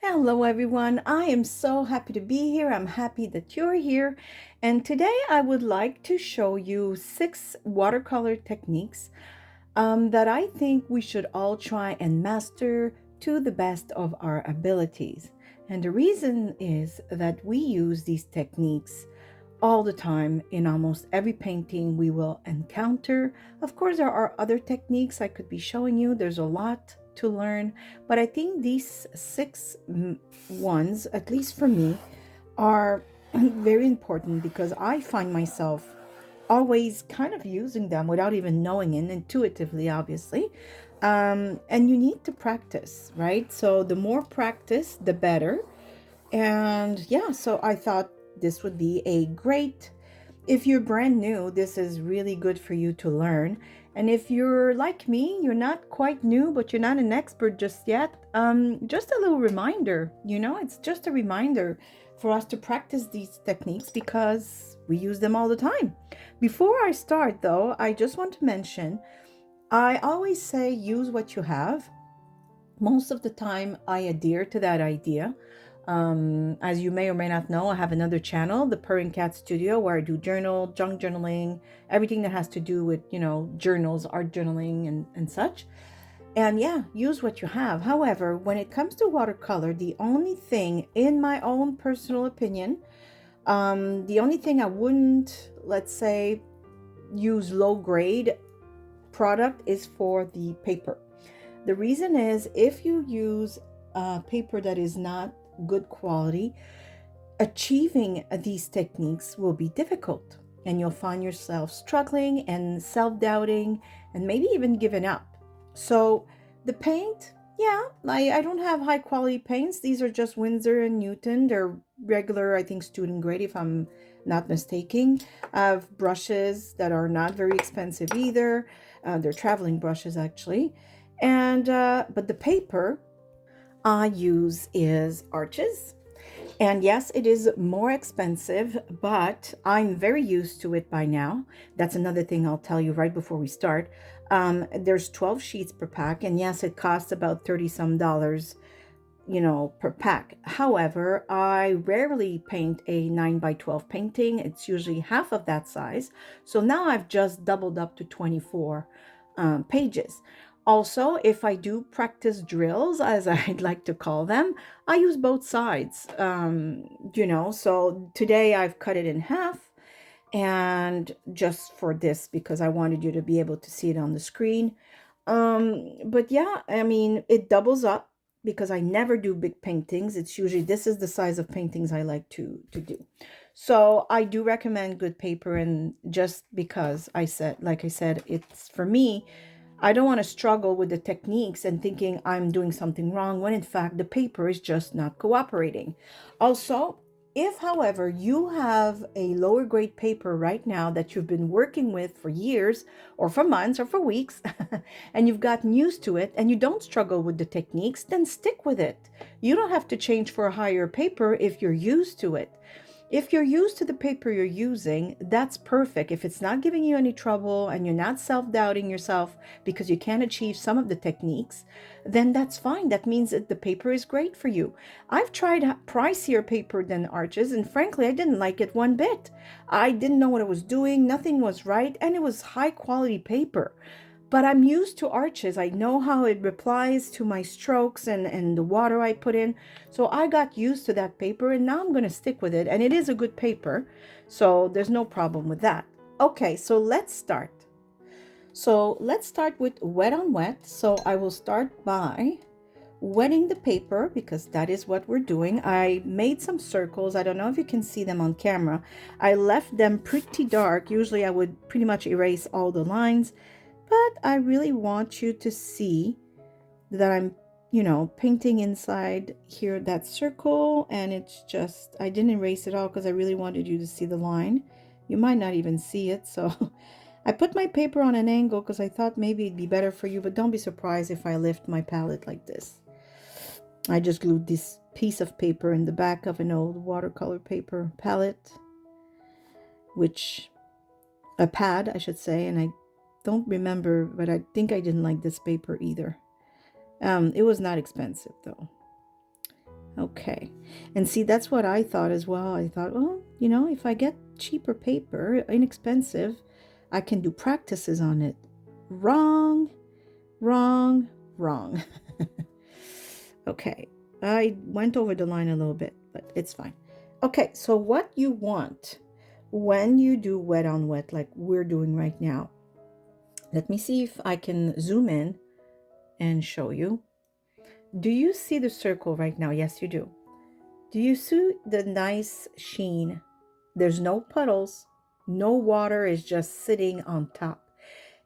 Hello, everyone. I am so happy to be here. I'm happy that you're here. And today I would like to show you 6 watercolor techniques that I think we should all try and master to the best of our abilities. And the reason is that we use these techniques all the time in almost every painting we will encounter. Of course, there are other techniques I could be showing you. There's a lot to learn, but I think these six ones, at least for me, are very important because I find myself always kind of using them without even knowing it, intuitively, obviously. And you need to practice, right? So the more practice, the better. And yeah, so I thought this would be a great, if you're brand new, this is really good for you to learn. And if you're like me, you're not quite new, but you're not an expert just yet, just a little reminder, it's just a reminder for us to practice these techniques because we use them all the time. Before I start, though, I just want to mention I always say use what you have. Most of the time, I adhere to that idea. As you may or may not know, I have another channel, the Purring Cat Studio, where I do junk journaling, everything that has to do with, journals, art journaling, and such. And yeah, use what you have. However, when it comes to watercolor, the only thing, in my own personal opinion, the only thing I wouldn't, let's say, use low grade product is for the paper. The reason is if you use paper that is not good quality, achieving these techniques will be difficult and you'll find yourself struggling and self-doubting and maybe even giving up. So the paint, yeah, I don't have high quality paints. These are just Winsor and Newton. They're regular, I think, student grade if I'm not mistaken. I have brushes that are not very expensive either. They're traveling brushes actually. And but the paper I use is Arches. And yes, it is more expensive, but I'm very used to it by now. That's another thing I'll tell you right before we start. There's 12 sheets per pack, and yes, it costs about 30 some dollars, per pack. However, I rarely paint a 9 by 12 painting. It's usually half of that size. So now I've just doubled up to 24 pages. Also, if I do practice drills, as I'd like to call them, I use both sides. So today I've cut it in half, and just for this, because I wanted you to be able to see it on the screen. But yeah, I mean, it doubles up because I never do big paintings. It's usually this is the size of paintings I like to do. So I do recommend good paper, and just because like I said, it's for me, I don't want to struggle with the techniques and thinking I'm doing something wrong when in fact the paper is just not cooperating. Also, if, however, you have a lower grade paper right now that you've been working with for years or for months or for weeks and you've gotten used to it and you don't struggle with the techniques, then stick with it. You don't have to change for a higher paper if you're used to it. If you're used to the paper you're using, that's perfect. If it's not giving you any trouble and you're not self-doubting yourself because you can't achieve some of the techniques, then that's fine. That means that the paper is great for you. I've tried pricier paper than Arches, and frankly, I didn't like it one bit. I didn't know what I was doing. Nothing was right, and it was high quality paper. But I'm used to Arches. I know how it replies to my strokes and the water I put in. So I got used to that paper, and now I'm going to stick with it. And it is a good paper, so there's no problem with that. Okay, so let's start. So let's start with wet on wet. So I will start by wetting the paper because that is what we're doing. I made some circles. I don't know if you can see them on camera. I left them pretty dark. Usually I would pretty much erase all the lines, but I really want you to see that I'm, painting inside here, that circle, and it's just, I didn't erase it all because I really wanted you to see the line. You might not even see it, so I put my paper on an angle because I thought maybe it'd be better for you, but don't be surprised if I lift my palette like this. I just glued this piece of paper in the back of an old watercolor paper palette, a pad, I should say, and I don't remember, but I think I didn't like this paper either. It was not expensive though. Okay. And see, that's what I thought as well. I thought, well, if I get cheaper paper, inexpensive, I can do practices on it. Wrong, wrong, wrong. Okay. I went over the line a little bit, but it's fine. Okay, so what you want when you do wet on wet, like we're doing right now, let me see if I can zoom in and show you. Do you see the circle right now? Yes, you do. Do you see the nice sheen? There's no puddles, no water is just sitting on top.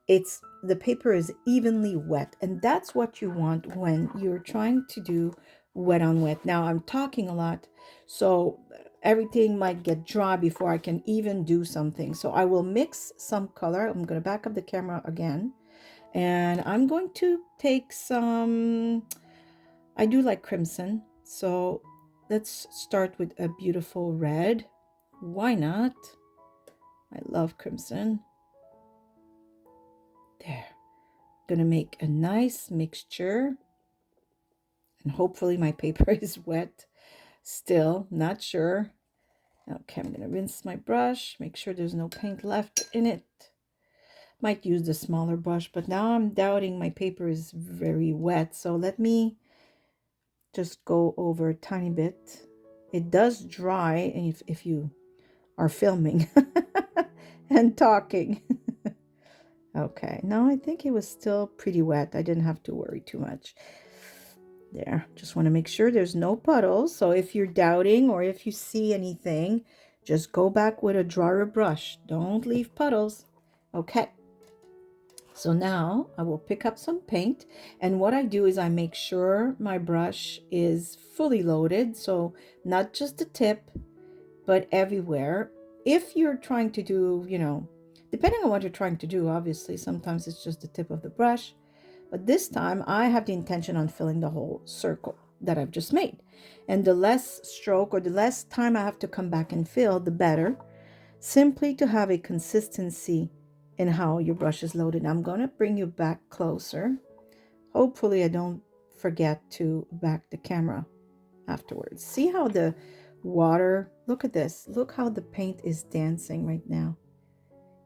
It's the paper is evenly wet, and that's what you want when you're trying to do wet on wet. Now I'm talking a lot, so everything might get dry before I can even do something. So I will mix some color. I'm going to back up the camera again, and I'm going to take some, I do like crimson, so let's start with a beautiful red. Why not? I love crimson. There. Gonna make a nice mixture, and hopefully my paper is wet still, not sure. Okay, I'm gonna rinse my brush, make sure there's no paint left in it. Might use the smaller brush, but now I'm doubting my paper is very wet, so let me just go over a tiny bit. It does dry if you are filming and talking. Okay, now I think it was still pretty wet. I didn't have to worry too much. There, just want to make sure there's no puddles. So if you're doubting or if you see anything, just go back with a drier brush. Don't leave puddles. Okay, so now I will pick up some paint, and what I do is I make sure my brush is fully loaded, so not just the tip, but everywhere. If you're trying to do, depending on what you're trying to do, obviously, sometimes it's just the tip of the brush. But this time I have the intention on filling the whole circle that I've just made. And the less stroke or the less time I have to come back and fill, the better. Simply to have a consistency in how your brush is loaded. I'm going to bring you back closer. Hopefully I don't forget to back the camera afterwards. See how the water, look at this. Look how the paint is dancing right now.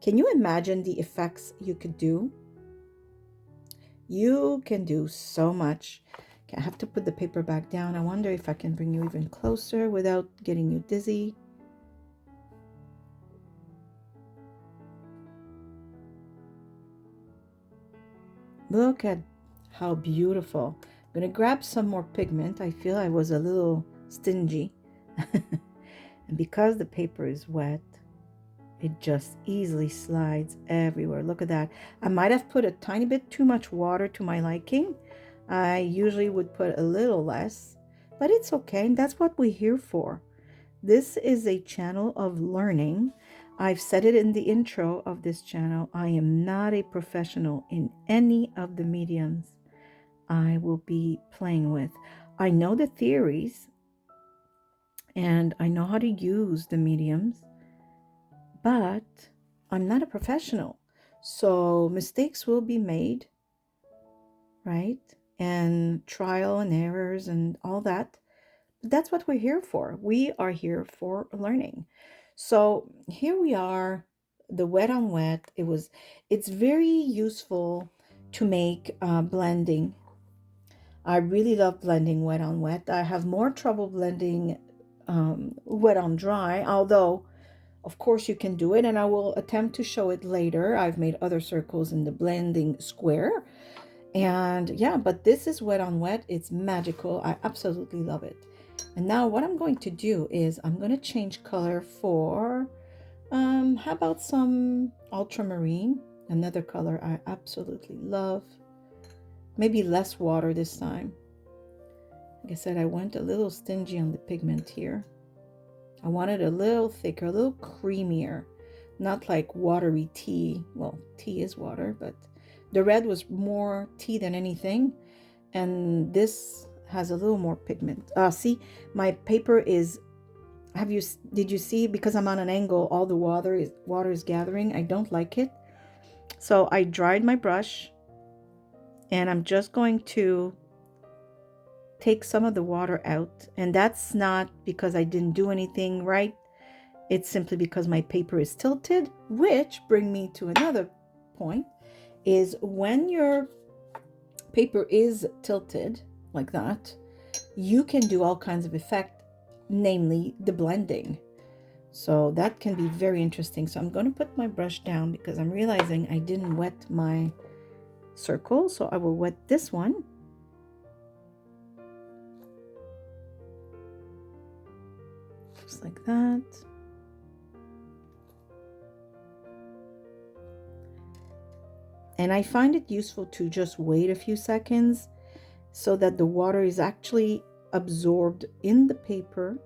Can you imagine the effects you could do? You can do so much. Okay, I have to put the paper back down. I wonder if I can bring you even closer without getting you dizzy. Look at how beautiful. I'm going to grab some more pigment. I feel I was a little stingy. And because the paper is wet, it just easily slides everywhere. Look at that. I might have put a tiny bit too much water to my liking. I usually would put a little less, but it's okay. And that's what we're here for. This is a channel of learning. I've said it in the intro of this channel. I am not a professional in any of the mediums I will be playing with. I know the theories and I know how to use the mediums, but I'm not a professional. So mistakes will be made, right? And trial and errors and all that. That's what we're here for. We are here for learning. So here we are, the wet on wet. It's very useful to make blending. I really love blending wet on wet. I have more trouble blending wet on dry, although of course you can do it, and I will attempt to show it later. I've made other circles in the blending square, and yeah, but this is wet on wet. It's magical. I absolutely love it. And now what I'm going to do is I'm going to change color for how about some ultramarine, another color I absolutely love. Maybe less water this time. Like I said, I went a little stingy on the pigment here. I wanted a little thicker, a little creamier, not like watery tea. Well, tea is water, but the red was more tea than anything. And this has a little more pigment. See, my paper is, did you see, because I'm on an angle, all the water is gathering. I don't like it. So I dried my brush and I'm just going to take some of the water out, and that's not because I didn't do anything right. It's simply because my paper is tilted, which bring me to another point, is when your paper is tilted like that, you can do all kinds of effect, namely the blending. So that can be very interesting. So I'm going to put my brush down because I'm realizing I didn't wet my circle. So I will wet this one. Just like that. And I find it useful to just wait a few seconds so that the water is actually absorbed in the paper.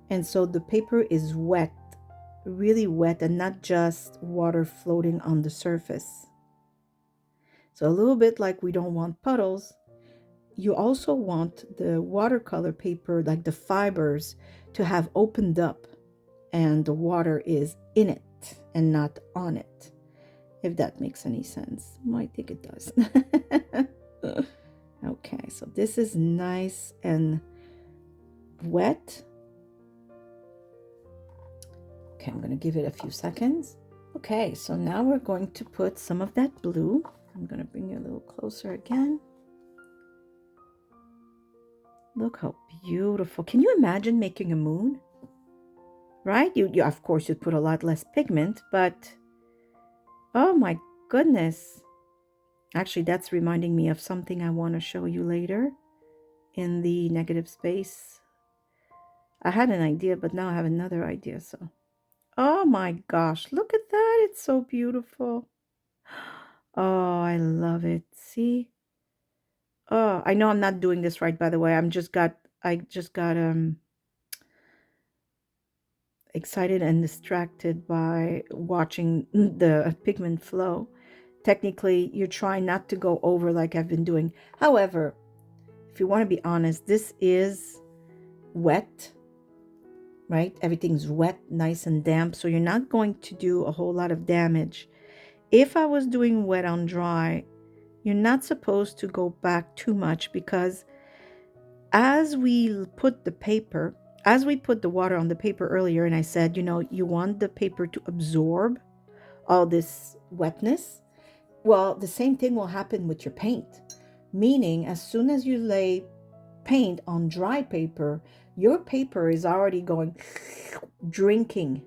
And so the paper is wet, really wet, and not just water floating on the surface. So a little bit like we don't want puddles, you also want the watercolor paper, like the fibers, to have opened up and the water is in it and not on it, if that makes any sense. I think it does. Okay, so this is nice and wet. Okay, I'm going to give it a few seconds. Okay, so now we're going to put some of that blue. I'm going to bring you a little closer again. Look how beautiful. Can you imagine making a moon? Right? You of course, you'd put a lot less pigment, but oh my goodness. Actually, that's reminding me of something I want to show you later in the negative space. I had an idea, but now I have another idea, so. Oh my gosh, look at that. It's so beautiful. Oh, I love it. See? Oh, I know I'm not doing this right, by the way. I just got excited and distracted by watching the pigment flow. Technically, you're trying not to go over like I've been doing. However, if you want to be honest, this is wet, right? Everything's wet, nice and damp, so you're not going to do a whole lot of damage. If I was doing wet on dry, you're not supposed to go back too much because as we put the water on the paper earlier, and I said, you want the paper to absorb all this wetness. Well, the same thing will happen with your paint, meaning as soon as you lay paint on dry paper, your paper is already going drinking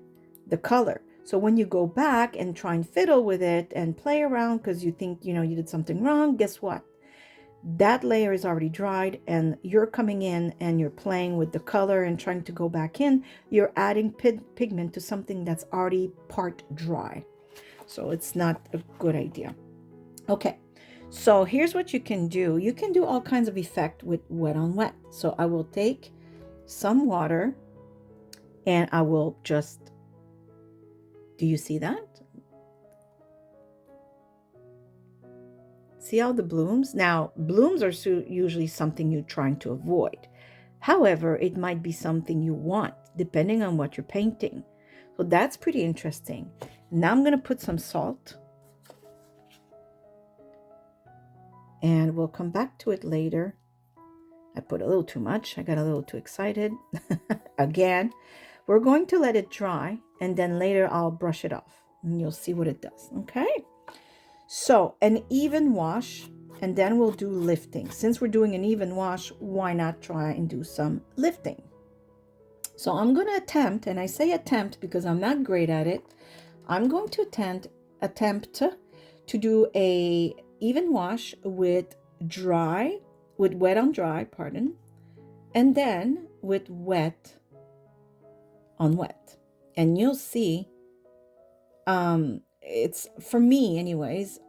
the color. So when you go back and try and fiddle with it and play around because you think, you did something wrong, guess what? That layer is already dried and you're coming in and you're playing with the color and trying to go back in. You're adding pigment to something that's already part dry. So it's not a good idea. Okay, so here's what you can do. You can do all kinds of effect with wet on wet. So I will take some water and I will just, do you see that? See all the blooms? Now, blooms are usually something you're trying to avoid. However, it might be something you want, depending on what you're painting. So that's pretty interesting. Now I'm going to put some salt. And we'll come back to it later. I put a little too much. I got a little too excited. Again, we're going to let it dry, and then later I'll brush it off, and you'll see what it does, okay? So an even wash, and then we'll do lifting. Since we're doing an even wash, why not try and do some lifting? So I'm going to attempt, and I say attempt because I'm not great at it. I'm going to attempt to do a even wash with wet on dry, and then with wet on wet. And you'll see, it's, for me anyways,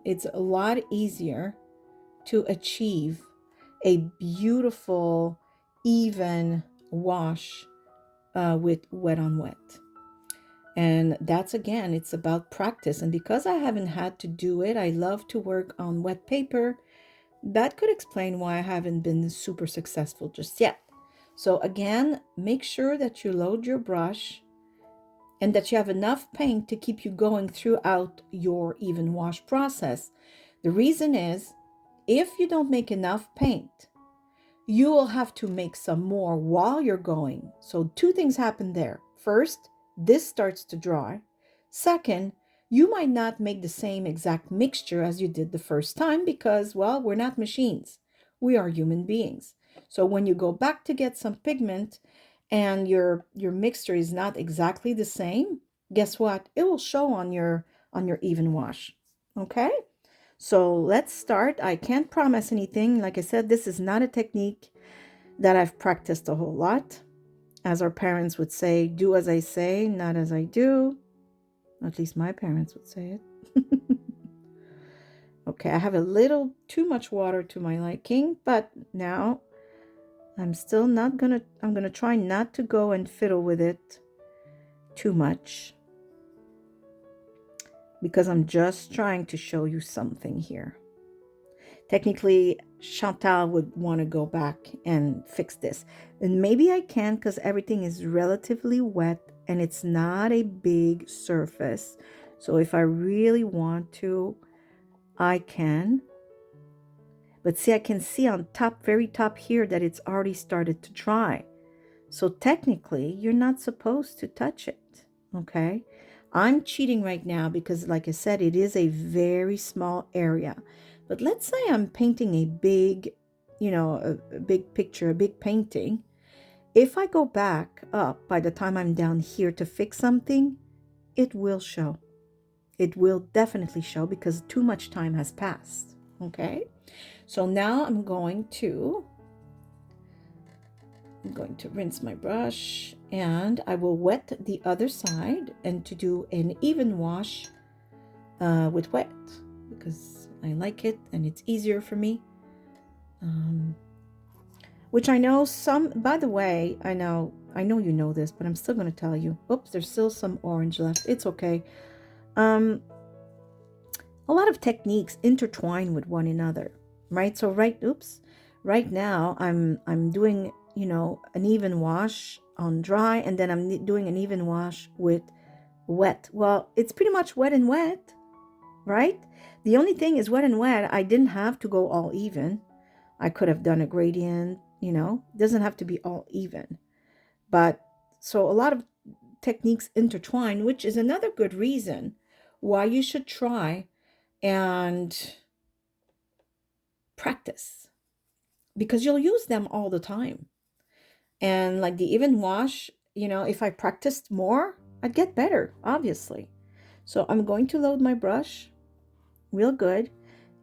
it's a lot easier to achieve a beautiful, even wash with wet on wet. And that's, again, it's about practice. And because I haven't had to do it, I love to work on wet paper. That could explain why I haven't been super successful just yet. So again, make sure that you load your brush and that you have enough paint to keep you going throughout your even wash process. The reason is, if you don't make enough paint, you will have to make some more while you're going. So two things happen there. First, this starts to dry. Second, you might not make the same exact mixture as you did the first time because, well, we're not machines. We are human beings. So when you go back to get some pigment and your mixture is not exactly the same, guess what? It will show on your even wash. Okay? So let's start. I can't promise anything. Like I said, this is not a technique that I've practiced a whole lot. As our parents would say, do as I say, not as I do. At least my parents would say it. Okay, I have a little too much water to my liking, but now I'm gonna try not to go and fiddle with it too much because I'm just trying to show you something here. Technically, Chantal would want to go back and fix this. And maybe I can because everything is relatively wet and it's not a big surface. So if I really want to, I can. But see, I can see on top, very top here, that it's already started to dry. So technically, you're not supposed to touch it, okay? I'm cheating right now because, like I said, it is a very small area. But let's say I'm painting a big, a big picture, a big painting. If I go back up by the time I'm down here to fix something, it will show. It will definitely show because too much time has passed, okay? So now I'm going to rinse my brush and I will wet the other side and to do an even wash with wet because I like it and it's easier for me. Which I know some, by the way, I know you know this, but I'm still going to tell you. Oops, there's still some orange left. It's okay. A lot of techniques intertwine with one another, right? So right now I'm doing, an even wash on dry and then I'm doing an even wash with wet. Well, it's pretty much wet and wet, right? The only thing is wet and wet, I didn't have to go all even. I could have done a gradient, it doesn't have to be all even. But so a lot of techniques intertwine, which is another good reason why you should try and practice because you'll use them all the time. And like the even wash, if I practiced more, I'd get better, obviously. So I'm going to load my brush real good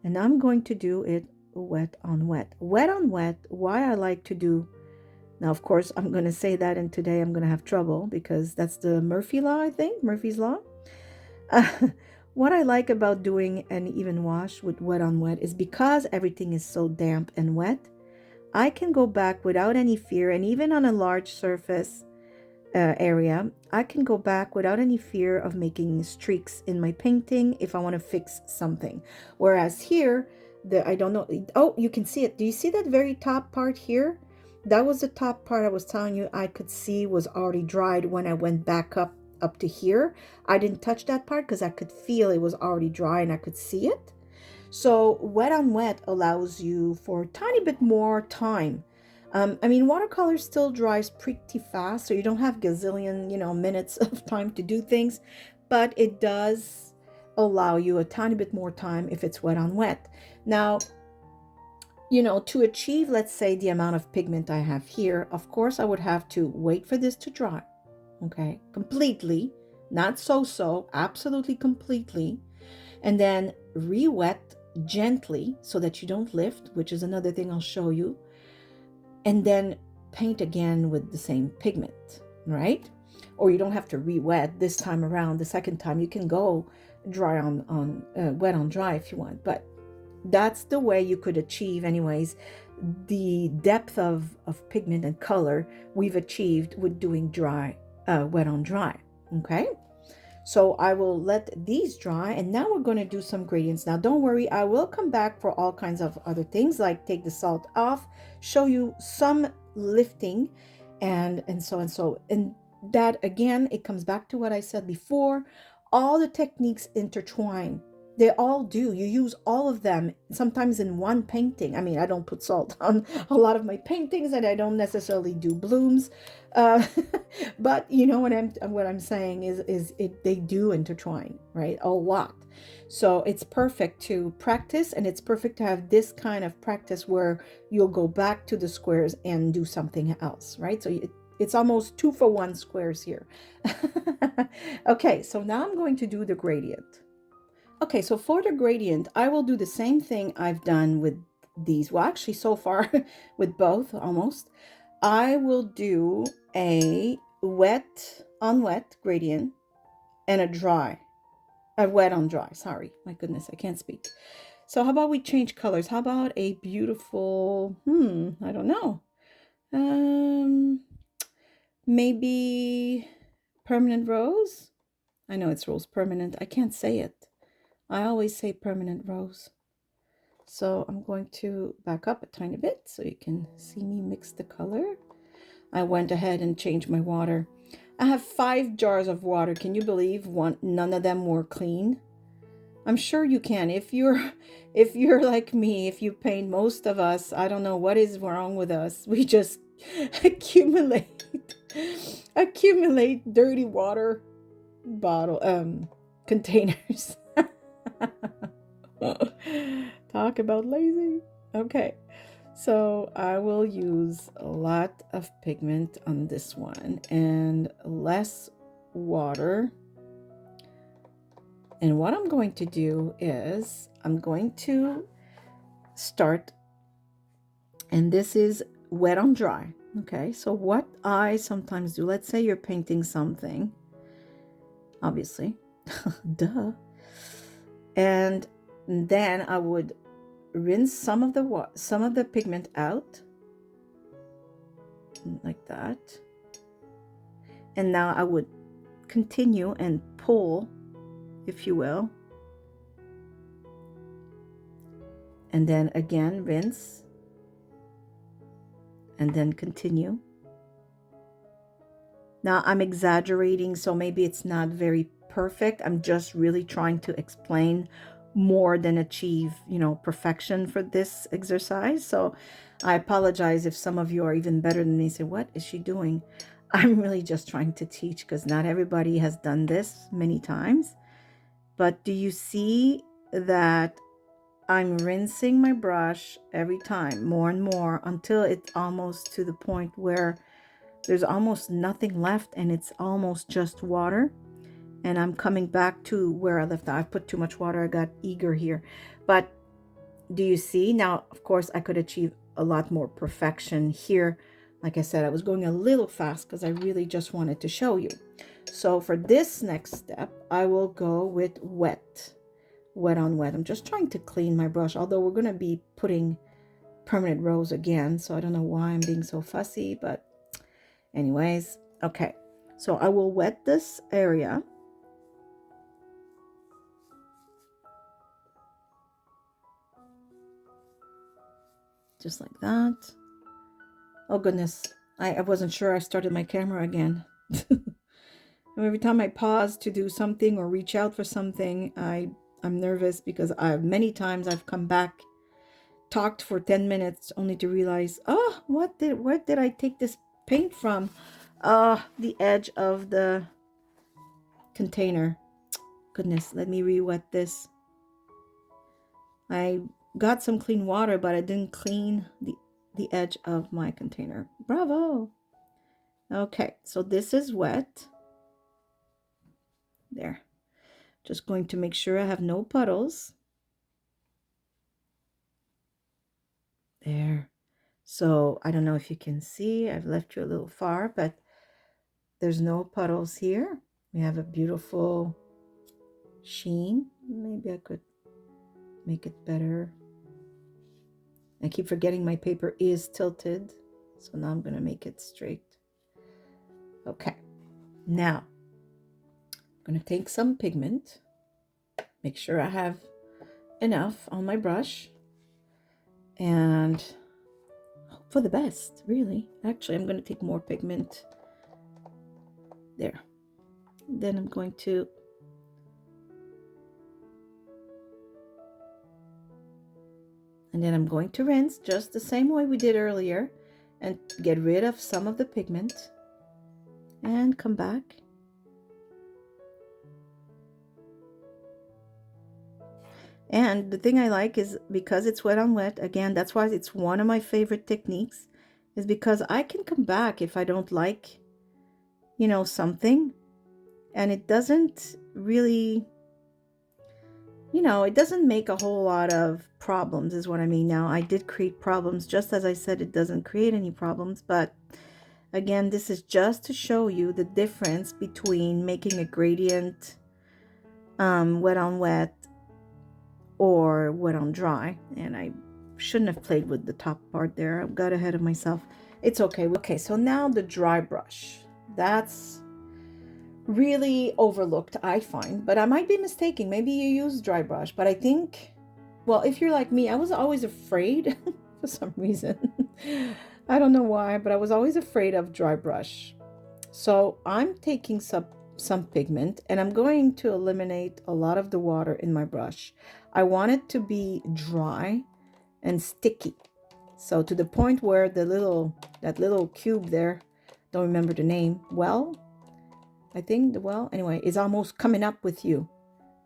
and I'm going to do it wet on wet. Wet on wet, why I like to do. Now, of course, I'm going to say that and today I'm going to have trouble because that's the Murphy law, I think, Murphy's law. What I like about doing an even wash with wet on wet is because everything is so damp and wet, I can go back without any fear, and even on a large surface area, I can go back without any fear of making streaks in my painting if I want to fix something. Whereas here, I don't know. Oh, you can see it. Do you see that very top part here? That was the top part I was telling you I could see was already dried when I went back up to here. I didn't touch that part because I could feel it was already dry and I could see it. So wet on wet allows you for a tiny bit more time. I mean, watercolor still dries pretty fast, so you don't have gazillion, minutes of time to do things, but it does allow you a tiny bit more time if it's wet on wet. Now, to achieve, let's say, the amount of pigment I have here, of course, I would have to wait for this to dry. Okay, completely, not so, absolutely completely, and then re-wet gently so that you don't lift, which is another thing I'll show you, and then paint again with the same pigment, right? Or you don't have to re-wet this time around. The second time you can go dry on wet on dry if you want, but that's the way you could achieve anyways the depth of pigment and color we've achieved with doing wet on dry. Okay, so I will let these dry and now we're going to do some gradients. Now don't worry, I will come back for all kinds of other things like take the salt off, show you some lifting and so and that again, it comes back to what I said before. All the techniques intertwine. They all do. You use all of them sometimes in one painting. I mean, I don't put salt on a lot of my paintings, and I don't necessarily do blooms. Uh, but you know what I'm saying is it they do intertwine, right? A lot. So it's perfect to practice, and it's perfect to have this kind of practice where you'll go back to the squares and do something else, right? So it's almost 2 for 1 squares here. Okay, so now I'm going to do the gradient. Okay, so for the gradient, I will do the same thing I've done with these. Well, actually, so far with both almost. I will do a wet on wet gradient and a wet on dry. Sorry, my goodness, I can't speak. So how about we change colors? How about a beautiful, I don't know. Maybe permanent rose? I know it's rose permanent. I can't say it. I always say permanent rose. So I'm going to back up a tiny bit so you can see me mix the color. I went ahead and changed my water. I have 5 jars of water. Can you believe none of them were clean? I'm sure you can. If you're like me, if you paint, most of us, I don't know what is wrong with us. We just accumulate accumulate dirty water bottle containers. Talk about lazy. Okay, so I will use a lot of pigment on this one and less water. And what I'm going to do is I'm going to start, and this is wet on dry. Okay, so what I sometimes do, let's say you're painting something, obviously, duh, and then I would rinse some of the pigment out like that, and now I would continue and pull, if you will, and then again rinse and then continue. Now I'm exaggerating, so maybe it's not very perfect. I'm just really trying to explain more than achieve, perfection for this exercise. So I apologize if some of you are even better than me. Say, what is she doing? I'm really just trying to teach because not everybody has done this many times. But do you see that I'm rinsing my brush every time more and more until it's almost to the point where there's almost nothing left and it's almost just water. And I'm coming back to where I left off. I put too much water. I got eager here. But do you see? Now, of course, I could achieve a lot more perfection here. Like I said, I was going a little fast because I really just wanted to show you. So for this next step, I will go with wet on wet. I'm just trying to clean my brush, although we're going to be putting permanent rose again. So I don't know why I'm being so fussy, but anyways, okay. So I will wet this area. Just like that. Oh goodness, I wasn't sure I started my camera again. Every time I pause to do something or reach out for something, I'm nervous because many times I've come back, talked for 10 minutes only to realize, oh, where did I take this paint from? The edge of the container. Goodness, let me re-wet this. I got some clean water, but I didn't clean the edge of my container. Bravo. Okay, so this is wet. There. Just going to make sure I have no puddles. There. So I don't know if you can see, I've left you a little far, but there's no puddles here. We have a beautiful sheen. Maybe I could make it better. I keep forgetting my paper is tilted. So now I'm going to make it straight. Okay. Now, I'm going to take some pigment. Make sure I have enough on my brush. And hope for the best, really. Actually, I'm going to take more pigment. There. Then I'm going to And then I'm going to rinse just the same way we did earlier and get rid of some of the pigment and come back. And the thing I like is because it's wet on wet, again, that's why it's one of my favorite techniques, is because I can come back if I don't like, something, and it doesn't really, it doesn't make a whole lot of problems, is what I mean. Now, I did create problems, just as I said, it doesn't create any problems, but again, this is just to show you the difference between making a gradient wet on wet or wet on dry. And I shouldn't have played with the top part there. I got ahead of myself. It's okay. Okay, so now the dry brush. That's really overlooked, I find, but I might be mistaken. Maybe you use dry brush, but I think, well, if you're like me, I was always afraid for some reason. I don't know why, but I was always afraid of dry brush. So I'm taking some pigment and I'm going to eliminate a lot of the water in my brush. I want it to be dry and sticky. So to the point where that little cube there, don't remember the name, well, I think the well, anyway, is almost coming up with you,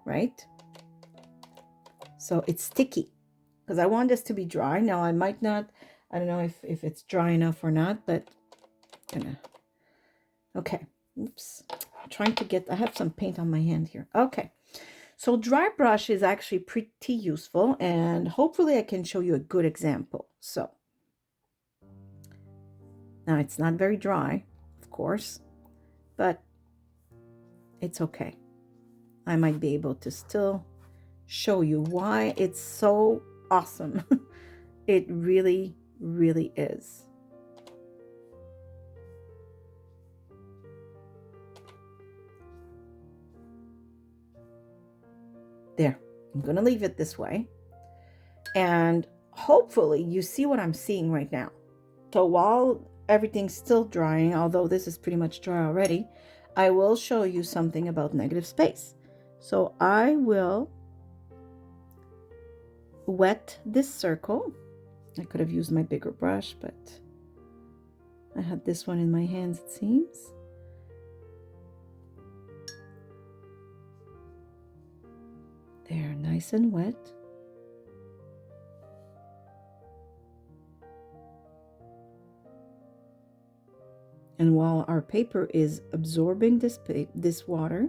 right? So it's sticky because I want this to be dry. Now I might not, I don't know if it's dry enough or not, but okay. Oops. I'm trying to get, I have some paint on my hand here. Okay. So dry brush is actually pretty useful, and hopefully I can show you a good example. So now it's not very dry, of course, but it's okay. I might be able to still show you why it's so awesome. It really, really is. There, I'm gonna leave it this way. And hopefully you see what I'm seeing right now. So while everything's still drying, although this is pretty much dry already, I will show you something about negative space. So I will wet this circle. I could have used my bigger brush, but I had this one in my hands, it seems. There, nice and wet. And while our paper is absorbing this water,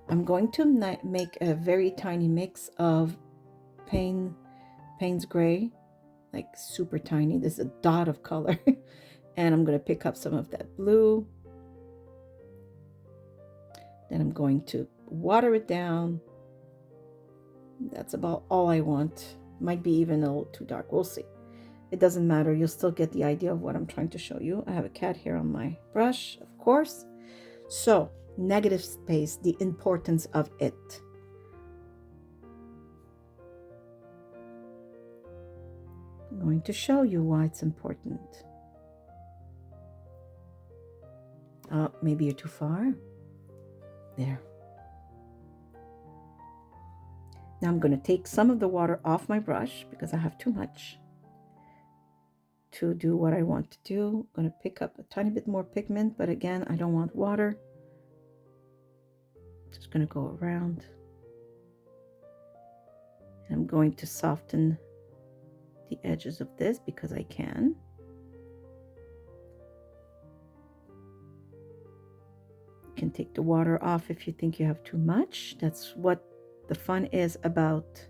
I'm going to make a very tiny mix of Payne's Gray, like super tiny. This is a dot of color. And I'm going to pick up some of that blue. Then I'm going to water it down. That's about all I want. Might be even a little too dark. We'll see. It doesn't matter. You'll still get the idea of what I'm trying to show you. I have a cat hair on my brush, of course. So, negative space, the importance of it. I'm going to show you why it's important. Oh, maybe you're too far. There. Now I'm going to take some of the water off my brush because I have too much to do what I want to do. I'm going to pick up a tiny bit more pigment, but again, I don't want water. Just going to go around. And I'm going to soften the edges of this because I can. You can take the water off if you think you have too much. That's what the fun is about,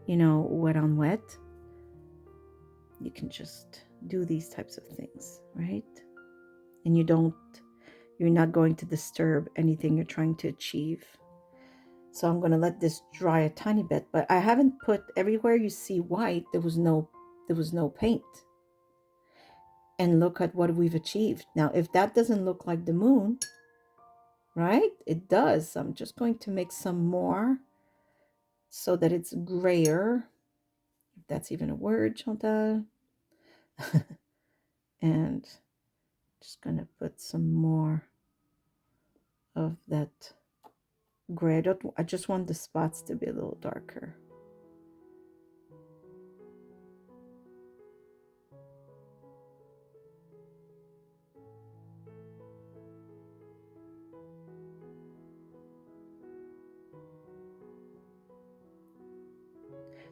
wet on wet. You can just do these types of things, right? And you're not going to disturb anything you're trying to achieve. So I'm going to let this dry a tiny bit, but I haven't put, everywhere you see white, there was no paint. And look at what we've achieved. Now, if that doesn't look like the moon, right? It does. I'm just going to make some more so that it's grayer, if that's even a word, Chantal. And just going to put some more of that gray. I just want the spots to be a little darker.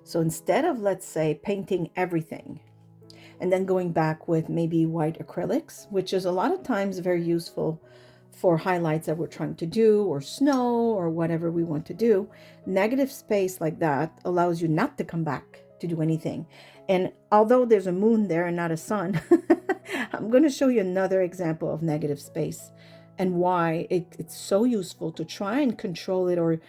So instead of, let's say, painting everything and then going back with maybe white acrylics, which is a lot of times very useful for highlights that we're trying to do, or snow, or whatever we want to do. Negative space like that allows you not to come back to do anything. And although there's a moon there and not a sun, I'm going to show you another example of negative space and why it's so useful to try and control it, or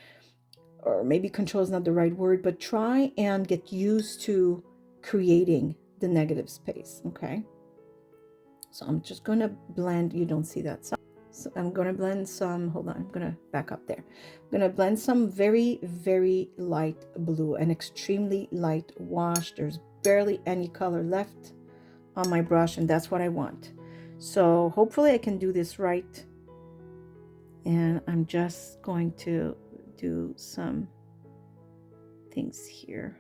maybe control is not the right word, but try and get used to creating the negative space. Okay, so I'm just going to blend. You don't see that. So I'm going to blend some, hold on, I'm going to back up there. I'm going to blend some very, very light blue, an extremely light wash. There's barely any color left on my brush, and that's what I want. So hopefully I can do this right. And I'm just going to do some things here.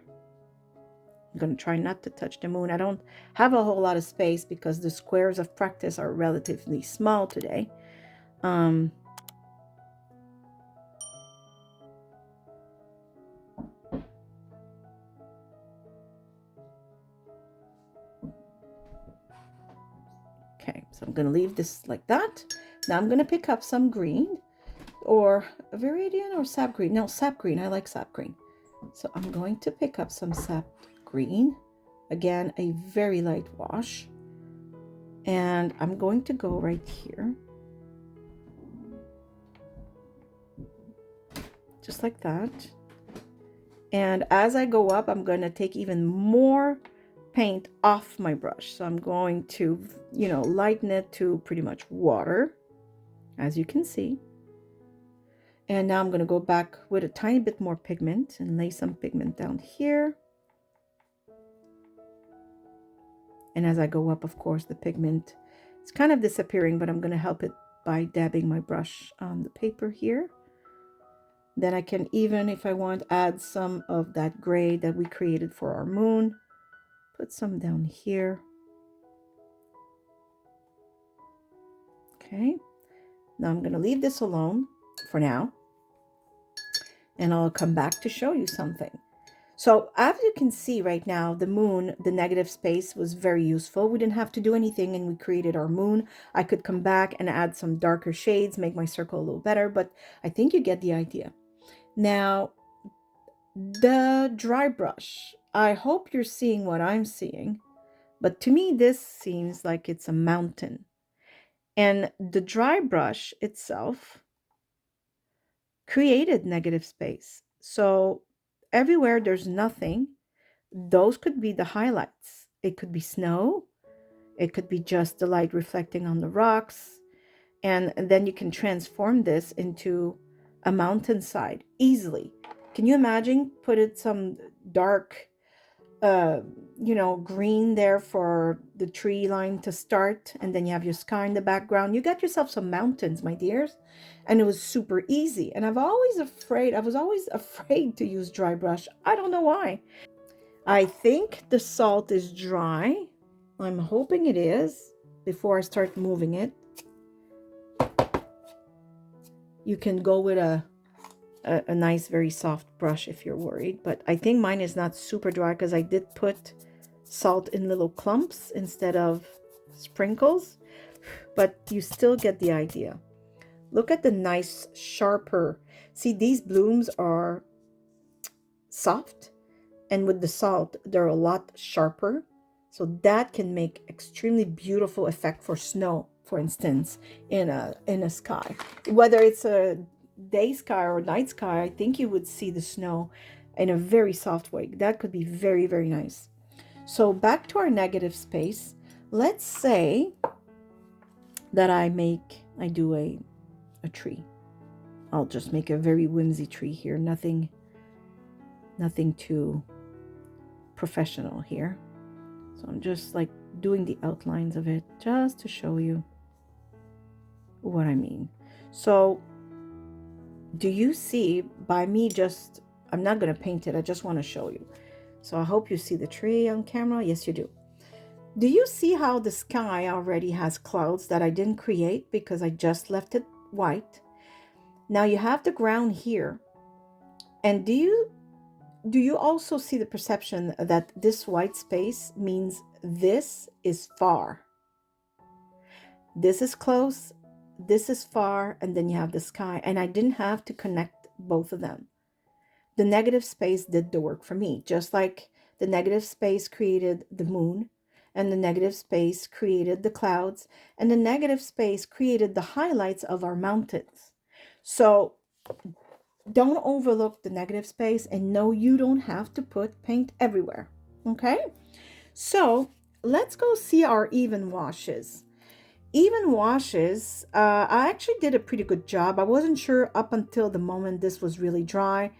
I'm going to try not to touch the moon. I don't have a whole lot of space because the squares of practice are relatively small today. Okay, so I'm going to leave this like that. Now I'm going to pick up some green, or a viridian or sap green. No, sap green. I like sap green. So I'm going to pick up some sap green. Again, a very light wash. And I'm going to go right here. Just like that. And as I go up, I'm going to take even more paint off my brush. So I'm going to, lighten it to pretty much water, as you can see. And now I'm going to go back with a tiny bit more pigment and lay some pigment down here. And as I go up, of course, the pigment is kind of disappearing, but I'm going to help it by dabbing my brush on the paper here. Then I can even, if I want, add some of that gray that we created for our moon. Put some down here. Okay. Now I'm going to leave this alone for now. And I'll come back to show you something. So as you can see right now, the moon, the negative space was very useful. We didn't have to do anything and we created our moon. I could come back and add some darker shades, make my circle a little better, but I think you get the idea. Now, the dry brush, I hope you're seeing what I'm seeing, but to me, this seems like it's a mountain. And the dry brush itself created negative space. So everywhere there's nothing, those could be the highlights. It could be snow. It could be just the light reflecting on the rocks. And then you can transform this into a mountainside easily. Can you imagine putting some dark, green there for the tree line to start, and then you have your sky in the background. You got yourself some mountains, my dears, and it was super easy. And I was always afraid to use dry brush. I don't know why. I think the salt is dry. I'm hoping it is before I start moving it. You can go with a nice, very soft brush if you're worried, but I think mine is not super dry because I did put salt in little clumps instead of sprinkles, but you still get the idea. Look at the nice, sharper. See, these blooms are soft, and with the salt, they're a lot sharper. So that can make extremely beautiful effect for snow, for instance, in a sky. Whether it's a day sky or night sky, I think you would see the snow in a very soft way. That could be very, very nice. So back to our negative space. Let's say that I do a tree. I'll just make a very whimsy tree here. Nothing too professional here. So I'm just like doing the outlines of it just to show you what I mean. So do you see by me just, I'm not going to paint it. I just want to show you. So I hope you see the tree on camera. Yes, you do. Do you see how the sky already has clouds that I didn't create because I just left it white? Now you have the ground here. And do you do you also see the perception that this white space means this is far? This is close, this is far, and then you have the sky. And I didn't have to connect both of them. The negative space did the work for me, just like the negative space created the moon, and the negative space created the clouds, and the negative space created the highlights of our mountains. So don't overlook the negative space, and no, you don't have to put paint everywhere. Okay, so let's go see our even washes. Even washes, I actually did a pretty good job. I wasn't sure up until the moment this was really dry.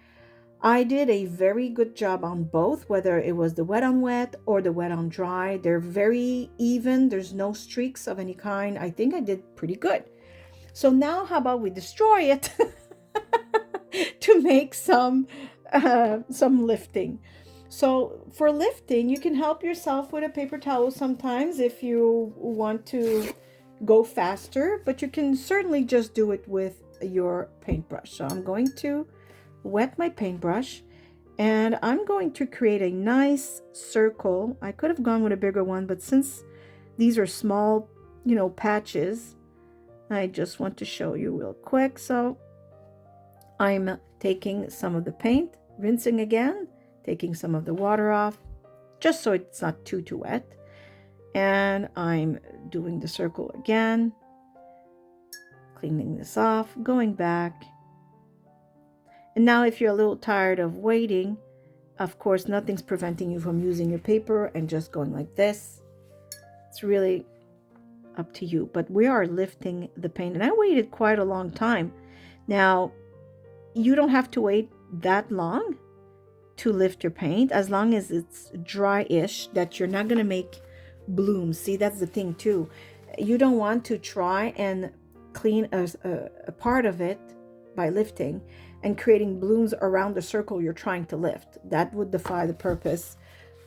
I did a very good job on both, whether it was the wet on wet or the wet on dry. They're very even. There's no streaks of any kind. I think I did pretty good. So now how about we destroy it to make some lifting. So for lifting, you can help yourself with a paper towel sometimes if you want to go faster, but you can certainly just do it with your paintbrush. So I'm going to wet my paintbrush and I'm going to create a nice circle. I could have gone with a bigger one, but since these are small, patches, I just want to show you real quick. So I'm taking some of the paint, rinsing again, taking some of the water off, just so it's not too wet. And I'm doing the circle again, cleaning this off, going back. And now if you're a little tired of waiting, of course, nothing's preventing you from using your paper and just going like this. It's really up to you. But we are lifting the paint. And I waited quite a long time. Now, you don't have to wait that long to lift your paint, as long as it's dry-ish, that you're not going to make blooms. See, that's the thing too. You don't want to try and clean a part of it by lifting and creating blooms around the circle you're trying to lift. That would defy the purpose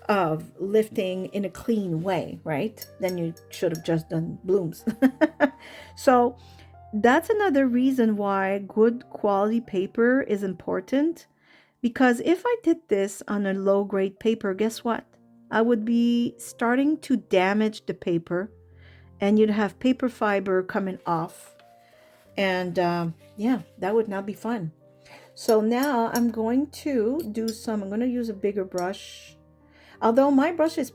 of lifting in a clean way, right? Then you should have just done blooms. So that's another reason why good quality paper is important, because if I did this on a low grade paper, guess what? I would be starting to damage the paper and you'd have paper fiber coming off. And yeah, that would not be fun. So now I'm going to I'm going to use a bigger brush. Although my brushes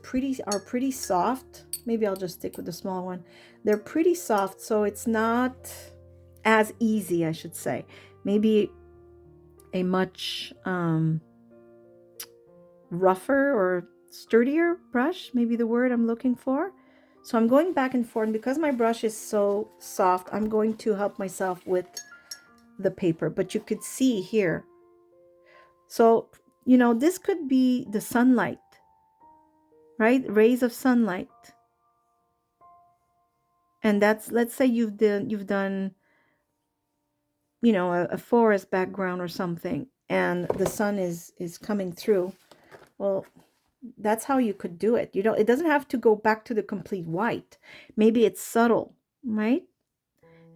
are pretty soft. Maybe I'll just stick with the small one. They're pretty soft, so it's not as easy, I should say. Maybe a much rougher or sturdier brush, maybe the word I'm looking for. So I'm going back and forth, and because my brush is so soft, I'm going to help myself with the paper. But you could see here. So, this could be the sunlight, right? Rays of sunlight. And that's, let's say you've done a forest background or something, and the sun is coming through. Well, that's how you could do it. It doesn't have to go back to the complete white. Maybe it's subtle, right?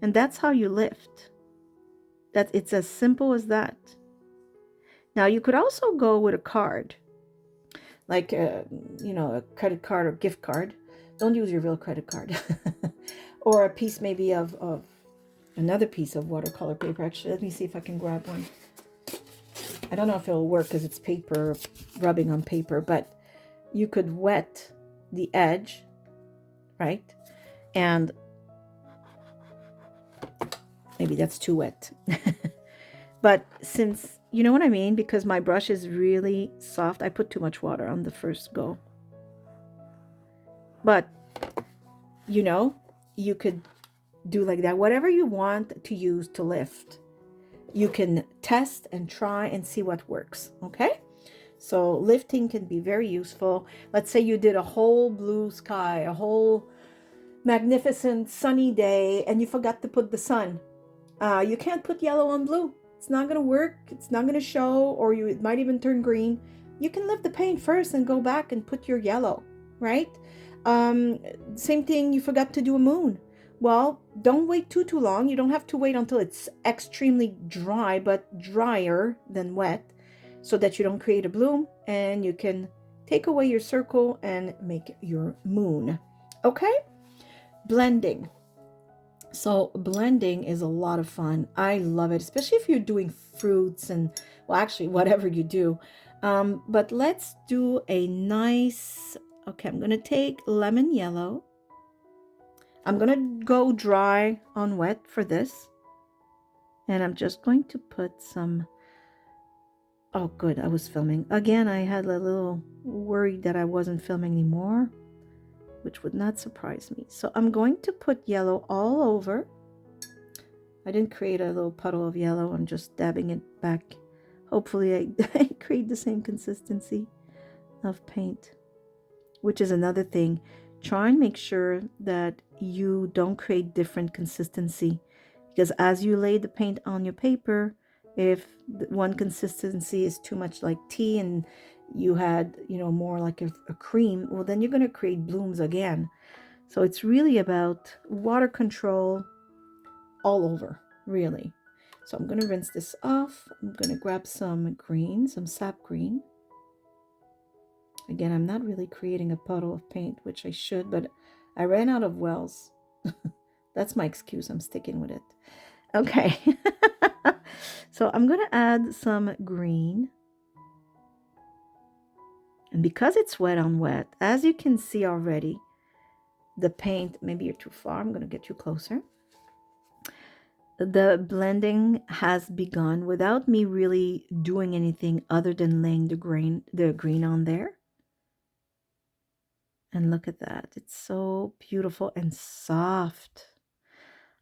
And that's how you lift. It's as simple as that. Now you could also go with a card, like a credit card or gift card. Don't use your real credit card. Or a piece maybe of another piece of watercolor paper. Actually, let me see if I can grab one. I don't know if it'll work because it's paper, rubbing on paper, but you could wet the edge, right? And maybe that's too wet. But since, you know what I mean? Because my brush is really soft, I put too much water on the first go. But, you could do like that. Whatever you want to use to lift, you can test and try and see what works, okay? So lifting can be very useful. Let's say you did a whole blue sky, a whole magnificent sunny day, and you forgot to put the sun. You can't put yellow on blue. It's not going to work. It's not going to show, or it might even turn green. You can lift the paint first and go back and put your yellow, right? Same thing, you forgot to do a moon. Well, don't wait too long. You don't have to wait until it's extremely dry, but drier than wet. so that you don't create a bloom, and you can take away your circle and make your moon. Okay? Blending. So blending is a lot of fun. I love it, especially if you're doing fruits and, well, actually, whatever you do. But let's do a nice, okay, I'm going to take lemon yellow. I'm going to go dry on wet for this. And I'm just going to put some, oh, good, I was filming. Again, I had a little worried that I wasn't filming anymore, which would not surprise me. So I'm going to put yellow all over. I didn't create a little puddle of yellow. I'm just dabbing it back. Hopefully I create the same consistency of paint, which is another thing. Try and make sure that you don't create different consistency, because as you lay the paint on your paper, if one consistency is too much like tea and you had, more like a cream, well, then you're going to create blooms again. So it's really about water control all over, really. So I'm going to rinse this off. I'm going to grab some green, some sap green. Again, I'm not really creating a puddle of paint, which I should, but I ran out of wells. That's my excuse. I'm sticking with it. Okay. So I'm going to add some green. And because it's wet on wet, as you can see already, the paint, maybe you're too far. I'm going to get you closer. The blending has begun without me really doing anything other than laying the green on there. And look at that. It's so beautiful and soft.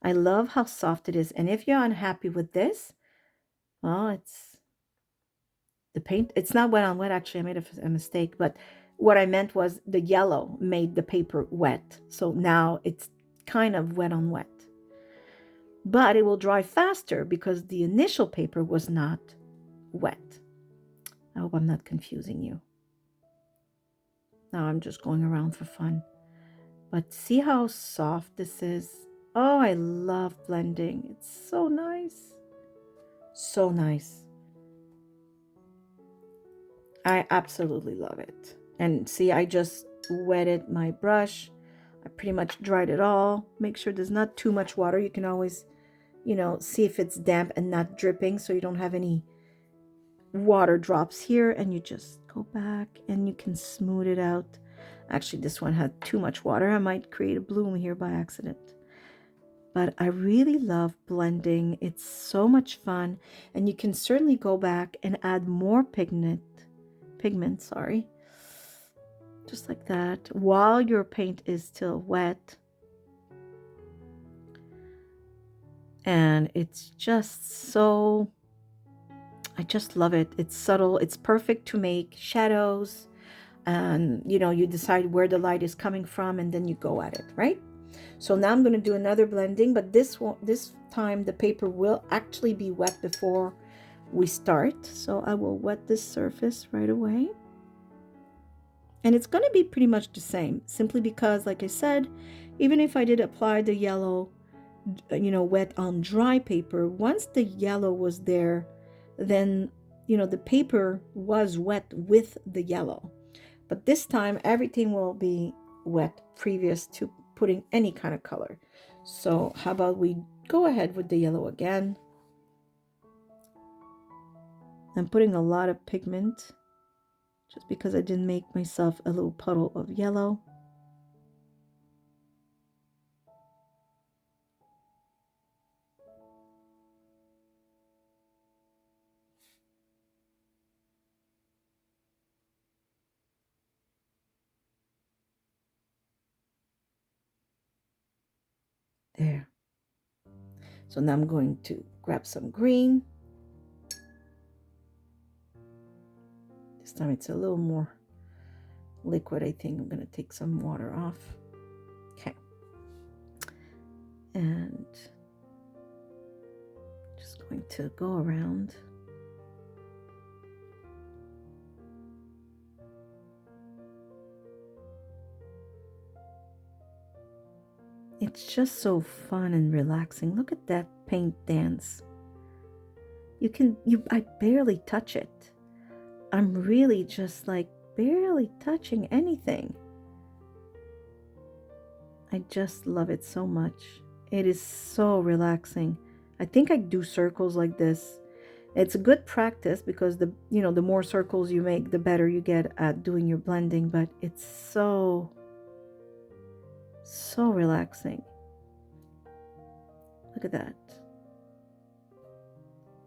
I love how soft it is. And if you're unhappy with this, well, it's the paint. It's not wet on wet. Actually, I made a mistake. But what I meant was the yellow made the paper wet. So now it's kind of wet on wet. But it will dry faster because the initial paper was not wet. I hope I'm not confusing you. Now I'm just going around for fun. But see how soft this is? Oh, I love blending. It's so nice. So nice. I absolutely love it. And see, I just wetted my brush. I pretty much dried it all. Make sure there's not too much water. You can always, see if it's damp and not dripping, so you don't have any water drops here. And you just go back and you can smooth it out. Actually, this one had too much water. I might create a bloom here by accident. But I really love blending. It's so much fun. And you can certainly go back and add more pigment, just like that, while your paint is still wet. And it's just so, I just love it. It's subtle. It's perfect to make shadows. And, you decide where the light is coming from, and then you go at it, right? So now I'm going to do another blending, but this time the paper will actually be wet before we start. So I will wet this surface right away. And it's going to be pretty much the same, simply because, like I said, even if I did apply the yellow, wet on dry paper, once the yellow was there, then, the paper was wet with the yellow. But this time, everything will be wet previous to putting any kind of color. So how about we go ahead with the yellow again. I'm putting a lot of pigment just because I didn't make myself a little puddle of yellow. There. So now I'm going to grab some green. This time it's a little more liquid. I think I'm going to take some water off. Okay. And just going to go around. It's just so fun and relaxing. Look at that paint dance. I barely touch it. I'm really just like barely touching anything. I just love it so much. It is so relaxing. I think I do circles like this. It's a good practice because the more circles you make, the better you get at doing your blending, but it's so relaxing. Look at that.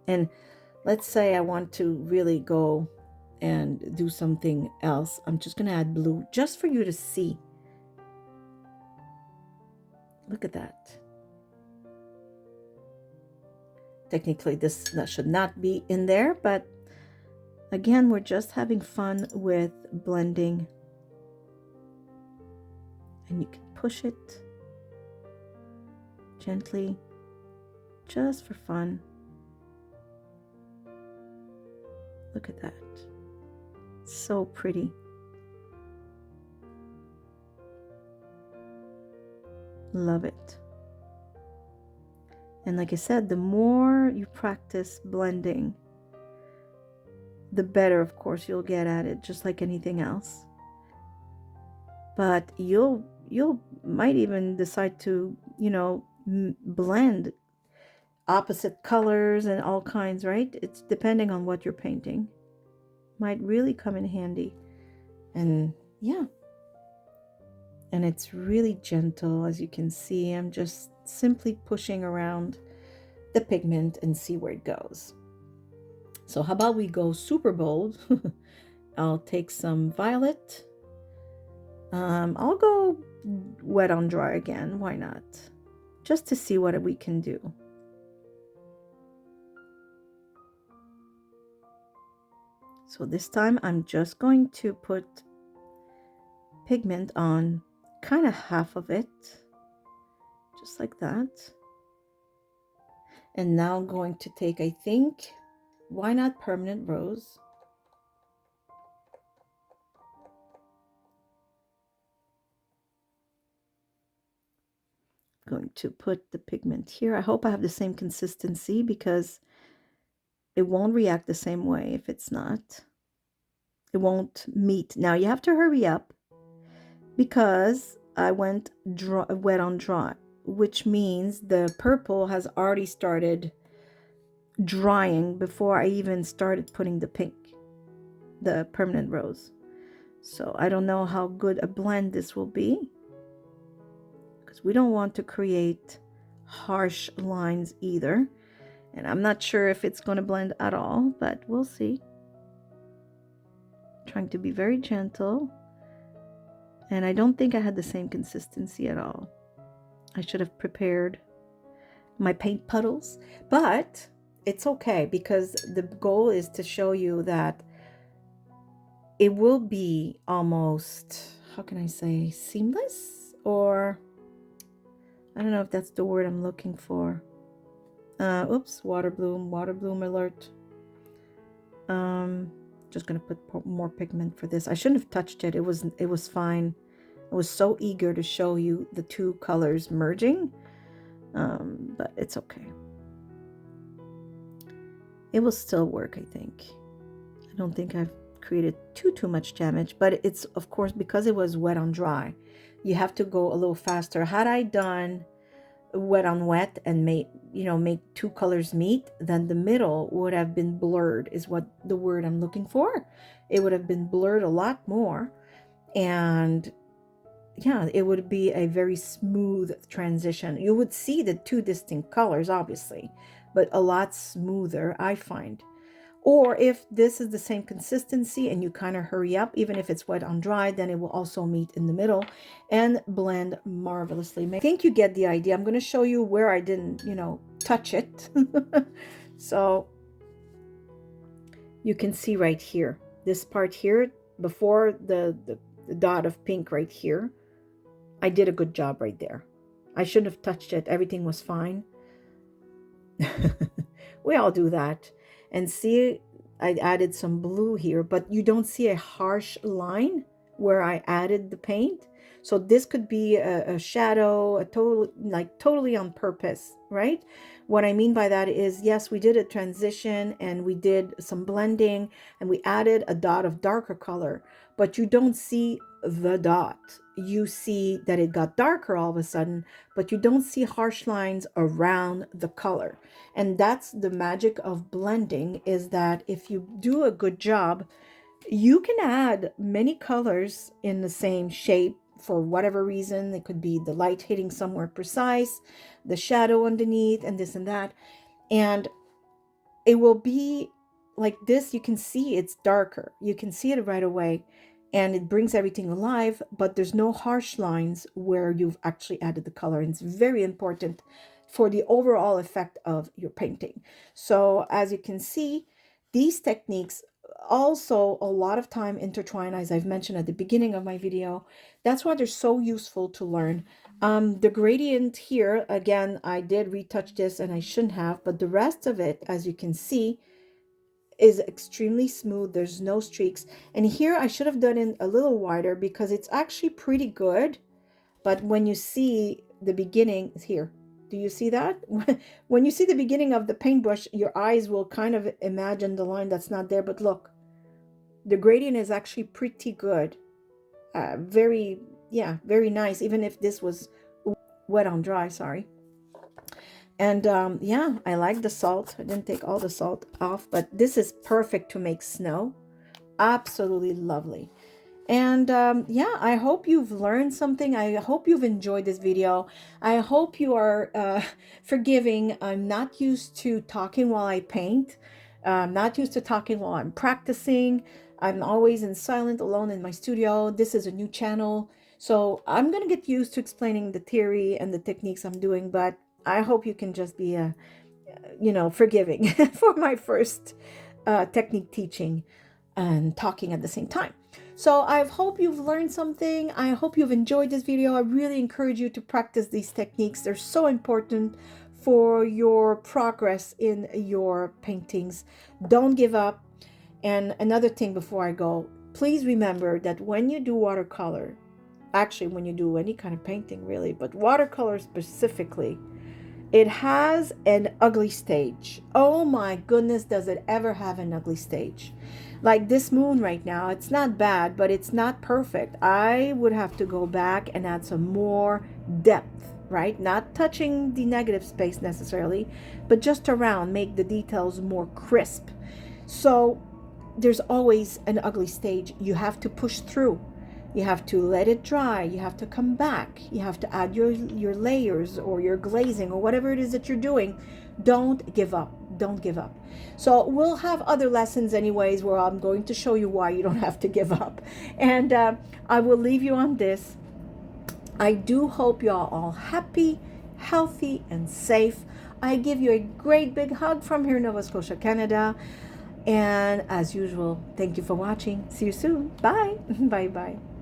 And let's say I want to really go and do something else. I'm just going to add blue just for you to see. Look at that. Technically, that should not be in there, but again, we're just having fun with blending. And you can push it gently, just for fun. Look at that. So pretty. Love it. And like I said, the more you practice blending, the better, of course, you'll get at it, just like anything else. But you'll might even decide to, blend opposite colors and all kinds, right? It's depending on what you're painting. Might really come in handy. And yeah. And it's really gentle, as you can see. I'm just simply pushing around the pigment and see where it goes. So how about we go super bold? I'll take some violet. I'll go wet on dry again. Why not? Just to see what we can do. So this time I'm just going to put pigment on kind of half of it, just like that. And now I'm going to take, I think, why not permanent rose? I'm going to put the pigment here. I hope I have the same consistency because it won't react the same way if it's not. It won't meet. Now you have to hurry up because I went wet on dry, which means the purple has already started drying before I even started putting the pink, the permanent rose. So I don't know how good a blend this will be because we don't want to create harsh lines either. And I'm not sure if it's going to blend at all, but we'll see. Trying to be very gentle. And I don't think I had the same consistency at all. I should have prepared my paint puddles, but it's okay because the goal is to show you that it will be almost, how can I say, seamless? Or I don't know if that's the word I'm looking for. Oops, water bloom alert. Just gonna put more pigment for this. I shouldn't have touched it. It was fine. I was so eager to show you the two colors merging, but it's okay. It will still work, I think. I don't think I've created too much damage, but it's, of course, because it was wet on dry, you have to go a little faster. Had I done wet on wet and make two colors meet, then the middle would have been blurred, is what the word I'm looking for. It would have been blurred a lot more, and yeah, it would be a very smooth transition. You would see the two distinct colors, obviously, but a lot smoother, I find. Or if this is the same consistency and you kind of hurry up, even if it's wet on dry, then it will also meet in the middle and blend marvelously. I think you get the idea. I'm going to show you where I didn't, touch it. So you can see right here, this part here, before the dot of pink right here, I did a good job right there. I shouldn't have touched it. Everything was fine. We all do that. And see, I added some blue here, but you don't see a harsh line where I added the paint. So this could be a shadow, a total, like totally on purpose, right? What I mean by that is, yes, we did a transition and we did some blending and we added a dot of darker color, but you don't see the dot. You see that it got darker all of a sudden, but you don't see harsh lines around the color. And that's the magic of blending, is that if you do a good job, you can add many colors in the same shape for whatever reason. It could be the light hitting somewhere precise, the shadow underneath, and this and that. And it will be like this. You can see it's darker. You can see it right away. And it brings everything alive, but there's no harsh lines where you've actually added the color. And it's very important for the overall effect of your painting. So as you can see, these techniques also a lot of time intertwine, as I've mentioned at the beginning of my video. That's why they're so useful to learn. The gradient here, again, I did retouch this and I shouldn't have, but the rest of it, as you can see, is extremely smooth. There's no streaks. And here I should have done it a little wider because it's actually pretty good. But when you see the beginning here, do you see that? When you see the beginning of the paintbrush, your eyes will kind of imagine the line that's not there. But look, the gradient is actually pretty good. Very, yeah, very nice. Even if this was wet on dry, sorry. And yeah, I like the salt. I didn't take all the salt off, but this is perfect to make snow. Absolutely lovely. And yeah, I hope you've learned something. I hope you've enjoyed this video. I hope you are forgiving. I'm not used to talking while I paint. I'm not used to talking while I'm practicing. I'm always in silent, alone in my studio. This is a new channel. So I'm going to get used to explaining the theory and the techniques I'm doing, but I hope you can just be, forgiving for my first technique teaching and talking at the same time. So I hope you've learned something. I hope you've enjoyed this video. I really encourage you to practice these techniques. They're so important for your progress in your paintings. Don't give up. And another thing before I go, please remember that when you do watercolor, actually when you do any kind of painting really, but watercolor specifically, it has an ugly stage. Oh my goodness, does it ever have an ugly stage? Like this moon right now, it's not bad, but it's not perfect. I would have to go back and add some more depth, right? Not touching the negative space necessarily, but just around, make the details more crisp. So there's always an ugly stage. You have to push through. You have to let it dry. You have to come back. You have to add your layers or your glazing or whatever it is that you're doing. Don't give up. Don't give up. So we'll have other lessons anyways where I'm going to show you why you don't have to give up. And I will leave you on this. I do hope you are all happy, healthy, and safe. I give you a great big hug from here in Nova Scotia, Canada. And as usual, thank you for watching. See you soon. Bye. Bye-bye.